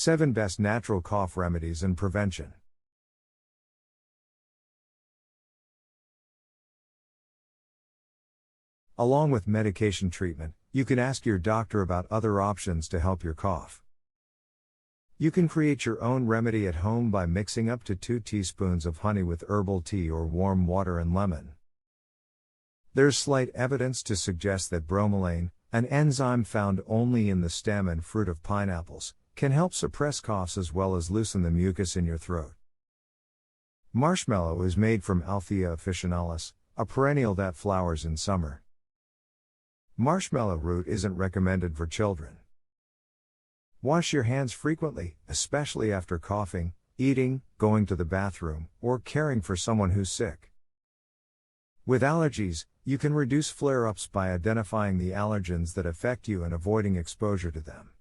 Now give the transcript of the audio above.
7 Best Natural Cough Remedies and Prevention. Along with medication treatment, you can ask your doctor about other options to help your cough. You can create your own remedy at home by mixing up to 2 teaspoons of honey with herbal tea or warm water and lemon. There's slight evidence to suggest that bromelain, an enzyme found only in the stem and fruit of pineapples, can help suppress coughs as well as loosen the mucus in your throat. Marshmallow is made from Althea officinalis, a perennial that flowers in summer. Marshmallow root isn't recommended for children. Wash your hands frequently, especially after coughing, eating, going to the bathroom, or caring for someone who's sick. With allergies, you can reduce flare-ups by identifying the allergens that affect you and avoiding exposure to them.